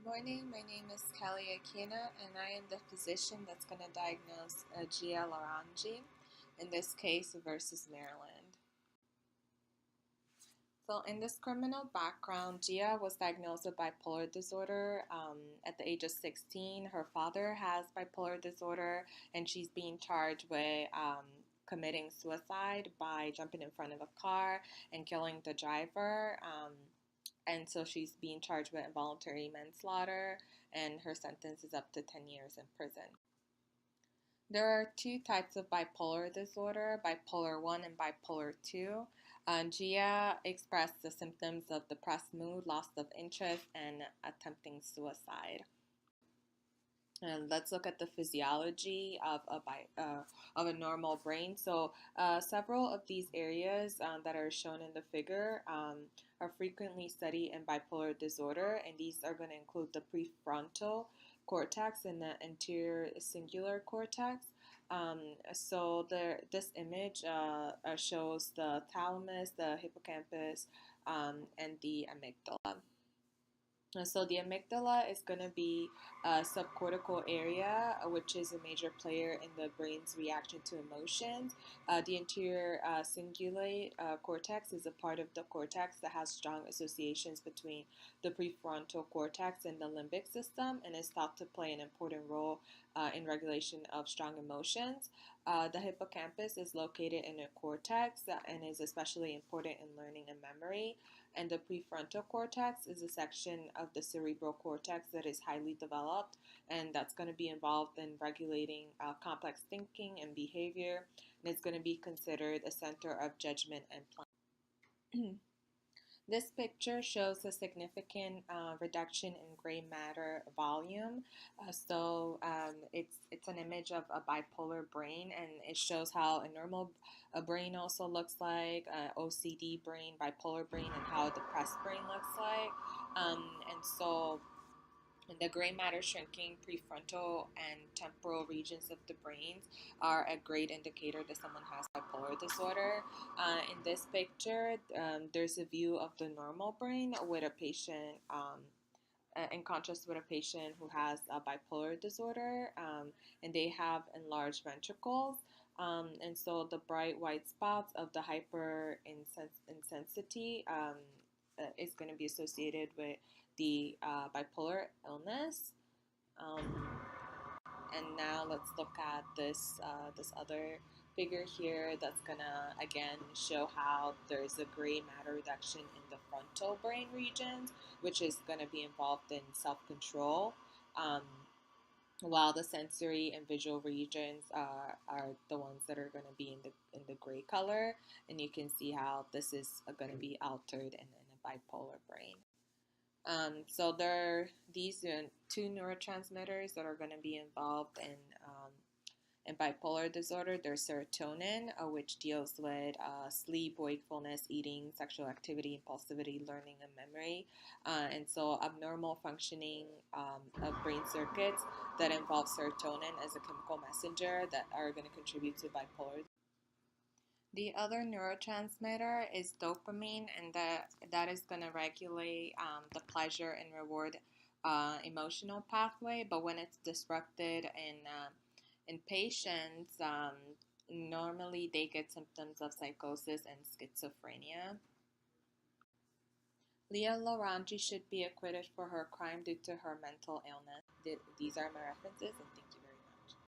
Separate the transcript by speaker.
Speaker 1: Morning, my name is Kelly Akina, and I am the physician that's going to diagnose Gia Laranji, in this case versus Maryland. So, in this criminal background, Gia was diagnosed with bipolar disorder at the age of 16. Her father has bipolar disorder, and she's being charged with committing suicide by jumping in front of a car and killing the driver. And so she's being charged with involuntary manslaughter, and her sentence is up to 10 years in prison. There are two types of bipolar disorder, bipolar 1 and bipolar 2. Gia expressed the symptoms of depressed mood, loss of interest, and attempting suicide. And let's look at the physiology of a normal brain. So, several of these areas that are shown in the figure are frequently studied in bipolar disorder, and these are going to include the prefrontal cortex and the anterior cingulate cortex. This image shows the thalamus, the hippocampus, and the amygdala. So the amygdala is going to be a subcortical area, which is a major player in the brain's reaction to emotions. The anterior cingulate cortex is a part of the cortex that has strong associations between the prefrontal cortex and the limbic system, and is thought to play an important role in regulation of strong emotions. The hippocampus is located in the cortex and is especially important in learning and memory. And the prefrontal cortex is a section of the cerebral cortex that is highly developed, and that's going to be involved in regulating complex thinking and behavior, and it's going to be considered a center of judgment and planning. This picture shows a significant reduction in gray matter volume. It's an image of a bipolar brain, and it shows how a normal brain also looks like, OCD brain, bipolar brain, and how a depressed brain looks like. And so the gray matter shrinking prefrontal and temporal regions of the brains are a great indicator that someone has bipolar disorder. In this picture, there's a view of the normal brain with a patient, in contrast with a patient who has a bipolar disorder, and they have enlarged ventricles. And so the bright white spots of the hyperintensity is going to be associated with the bipolar illness. Um, and now let's look at this other figure here that's gonna again show how there's a gray matter reduction in the frontal brain regions, which is gonna be involved in self-control. Um, while the sensory and visual regions are the ones that are going to be in the gray color, and you can see how this is going to be altered in a bipolar brain. So there are these two neurotransmitters that are going to be involved in bipolar disorder. There's serotonin, which deals with sleep, wakefulness, eating, sexual activity, impulsivity, learning, and memory. And so abnormal functioning of brain circuits that involve serotonin as a chemical messenger that are going to contribute to bipolar. The other neurotransmitter is dopamine, and that is going to regulate the pleasure and reward emotional pathway. But when it's disrupted in patients, normally they get symptoms of psychosis and schizophrenia. Leah Lorangi should be acquitted for her crime due to her mental illness. These are my references, and thank you very much.